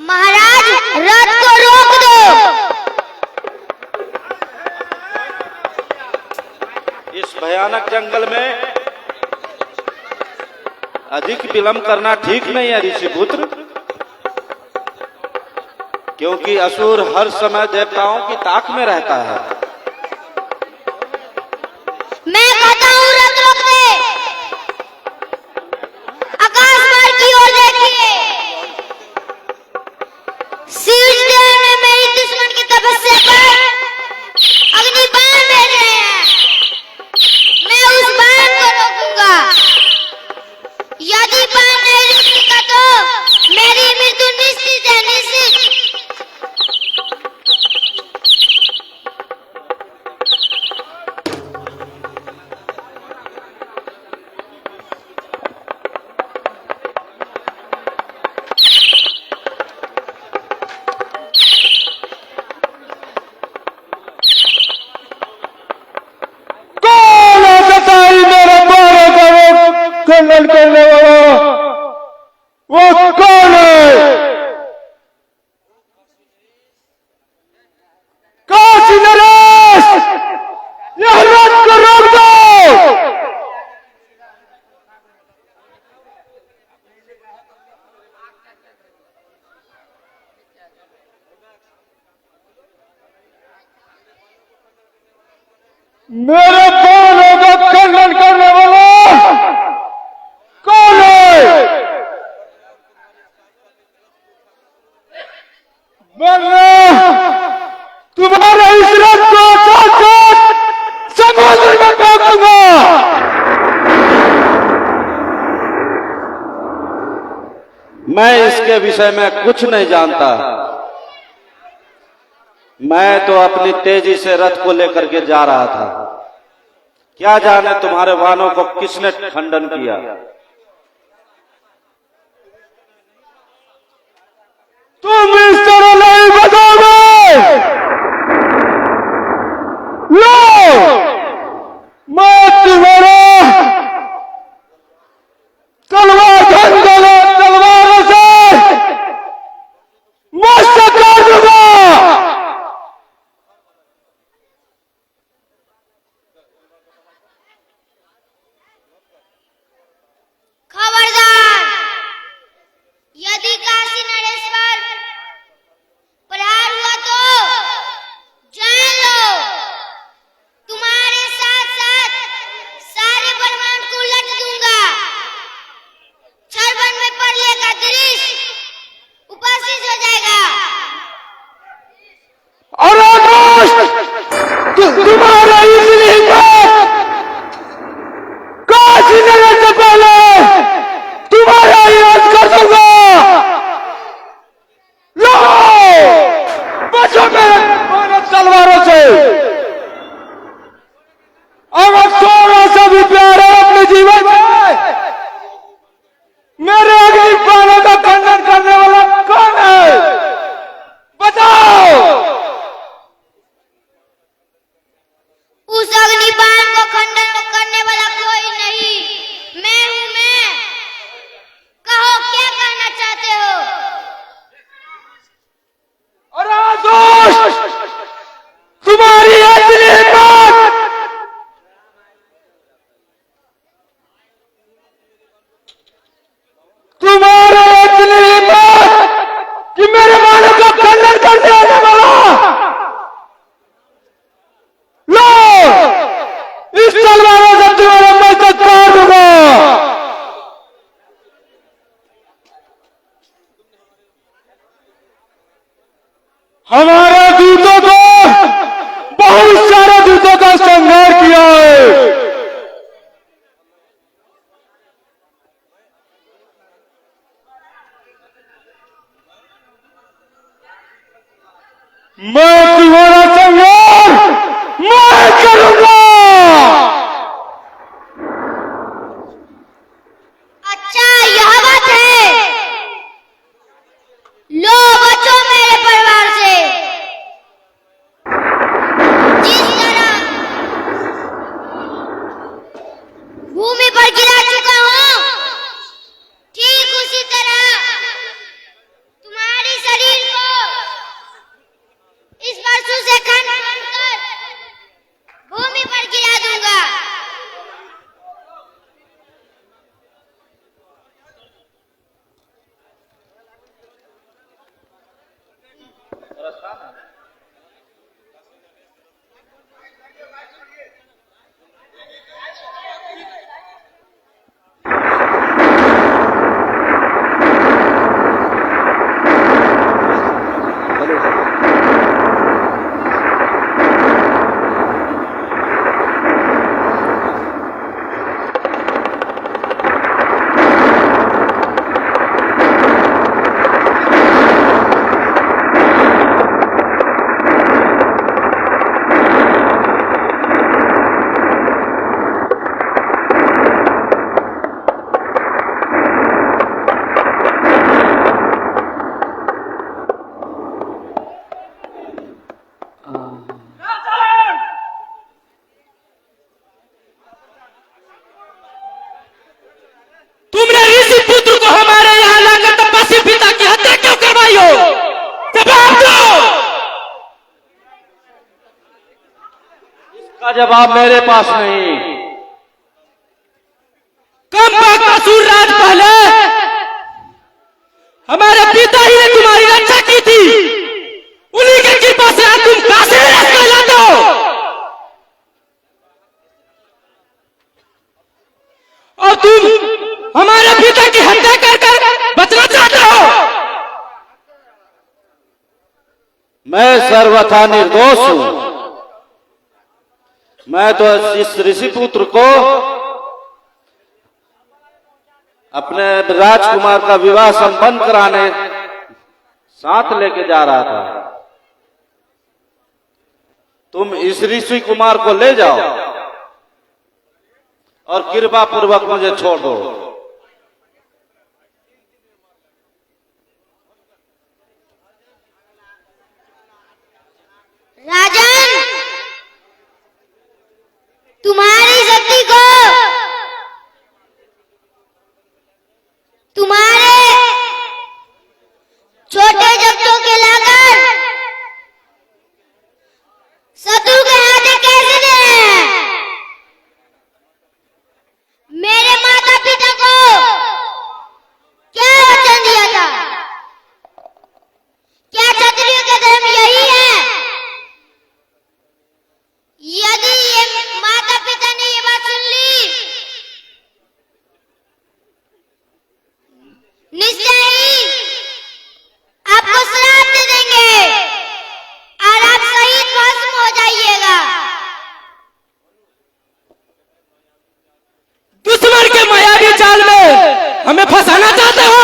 महाराज रथ को रोक दो। इस भयानक जंगल में अधिक विलंब करना ठीक नहीं है ऋषिपुत्र, क्योंकि असुर हर समय देवताओं की ताक में रहता है। मैं कहता हूँ रथ रोक दे। आकाश मार्ग की ओर देखिए। शिवदेव ने मेरी दुश्मन की तपस्या पर अग्नि बाण भेज रहे हैं। मैं उस बाण को रोकूंगा। यदि बाण नहीं रुकेगा तो मेरी मृत्यु निश्चित है, निश्चित। खंडन करने वाला वो कौन है? काशी नरेश, यह रथ को रोक दो। मेरे बाणों का खंडन करने वाला कौन है? तुम्हारे इस रथ को साथ समुद्र में फेंक दूंगा। मैं इसके विषय में कुछ नहीं जानता। मैं तो अपनी तेजी से रथ को लेकर के जा रहा था। क्या जाने तुम्हारे वाहनों को किसने खंडन किया। तुम इस तरह नहीं बताओगे। लो, मैं तुम्हारा तलवार तलवारों से मस्तक काट दूंगा। खबरदार, यदि काशी नरेश्वर प्रहार हुआ तो जान लो तुम्हारे साथ साथ सारे ब्रह्मांड को उलट दूंगा। छरबन में प्रलय का दृश्य उपस्थित हो जाएगा। और तुम्हारा इसलिए काशी नगर से पहले तुम्हारा इलाज कर दूंगा। लो, बचो मेरे तलवारों से। अगर सोना से भी प्यार है अपने जीवन में, मेरे अग्नि बाणों का खंडन करने वाला कौन है? बताओ। उस अग्निबाण को खंडन करने वाला कोई नहीं, मैं हूं मैं। कहो क्या कहना चाहते हो? और दोस्त, तुम्हारी असली हिम्मत कि मेरे बाणों का खंडन कर देने वाला। लो, इस तलवारों से तुम्हारा मस्तक काट दूंगा। हमारे दूतों को बहुत सारे दूतों का संहार किया है। मैं तुम्हारा संहार मैं करूंगा। अच्छा, यह बात है। लो, बचो मेरे परिवार से। जिस तरह भूमि पर गिरा चुका हूं, पुत्र को हमारे यहाँ लाकर तपस्वी पिता की हत्या क्यों करवाई हो? जवाब दो। इसका जवाब मेरे पास नहीं। कम वक्त असुरराज पहले हमारे पिता ही ने तुम्हारी रक्षा की थी, उन्हीं की कृपा से आज तुम काशी में कहलाते हो और तुम हमारे पिता की हत्या कर बचना चाहते हो। मैं सर्वथा निर्दोष हूं। मैं तो इस ऋषि पुत्र को अपने राजकुमार का विवाह संपन्न कराने साथ लेके जा रहा था। तुम इस ऋषि कुमार को ले जाओ और कृपा पूर्वक मुझे छोड़ दो। राजन, तुम्हारी शक्ति को तुम्हारे छोटे जगतों के लाकर शत्रु के हाथे कैसे दे? मेरे माता पिता को क्या वचन दिया था? क्या क्षत्रिय का धर्म यही है? यदि ये माता पिता ने ये बात सुन ली, निश्चय ही आपको श्राप दे देंगे और आप शहीद भस्म हो जाइएगा। दुश्मन के मायावी जाल में हमें फंसाना चाहते हो?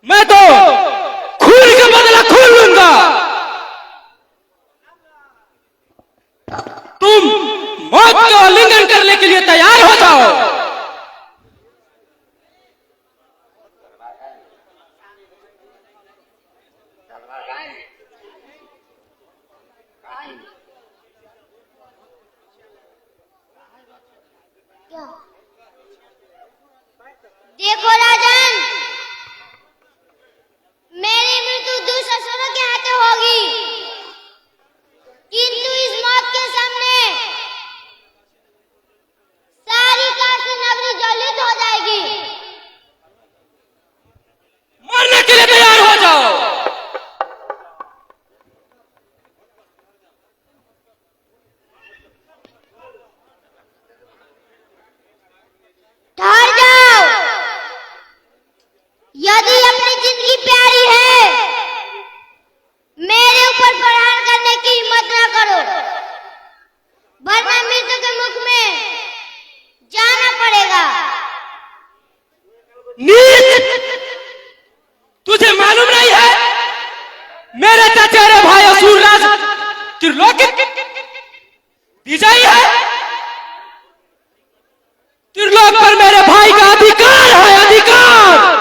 मैं तो खून का बदला खून लूंगा। तुम मौत का आलिंगन करने के लिए तैयार हो जाओ। देखो राजन, मेरी मृत्यु दुष्टों के हाथों होगी, किंतु इस मौत के सामने सारी काशी नगरी ज्वलित हो जाएगी। मरने के लिए तैयार हो जाओ। ठहर जाओ। यदि अपनी जिंदगी प्यारी है, मेरे ऊपर प्रहार करने की हिम्मत न करो, वरना मृत्यु के मुख में जाना पड़ेगा। नीच! तुझे मालूम नहीं है मेरे चचेरे भाई असुरराज त्रिलोकी विजयी है। त्रिलोक पर मेरे भाई का अधिकार है, अधिकार।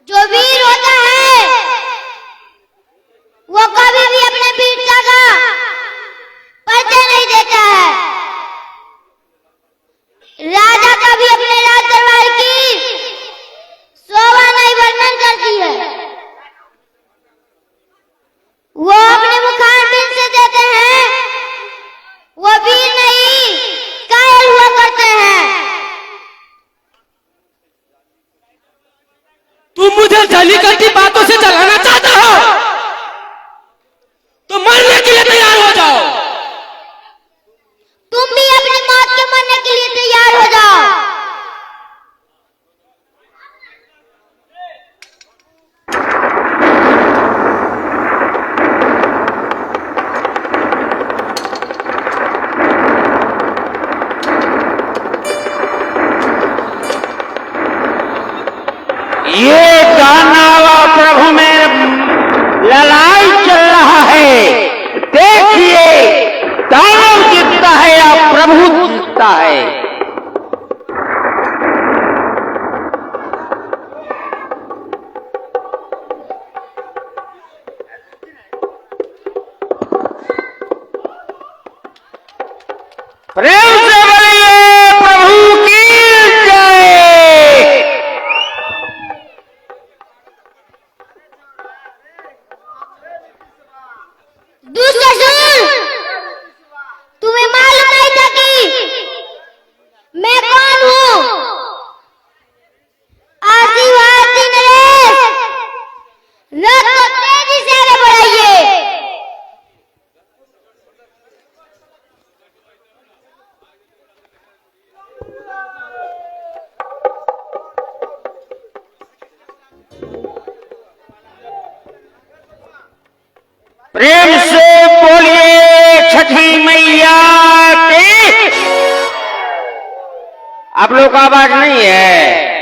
जो वीर होता है वो कभी भी अपने वीरता का परिचय नहीं देता है। राजा कभी अपने राज दरबार की शोभा नहीं वर्णन करती है, वो अपने मुखारबिंद से देते हैं, वो वीर नहीं कायल हुआ करते हैं। तुम मुझे जलीकट्टी बातों से चलाना चाहते हो तो मरने के लिए तैयार हो जाओ। तुम भी अपनी मौत के मरने के लिए तैयार हो जाओ। ये दानव प्रभु में लड़ाई चल रहा है। देखिए, दानव जीतता है या प्रभु जीतता है। प्रेम से बोलिए आप लोग का आवाज नहीं है।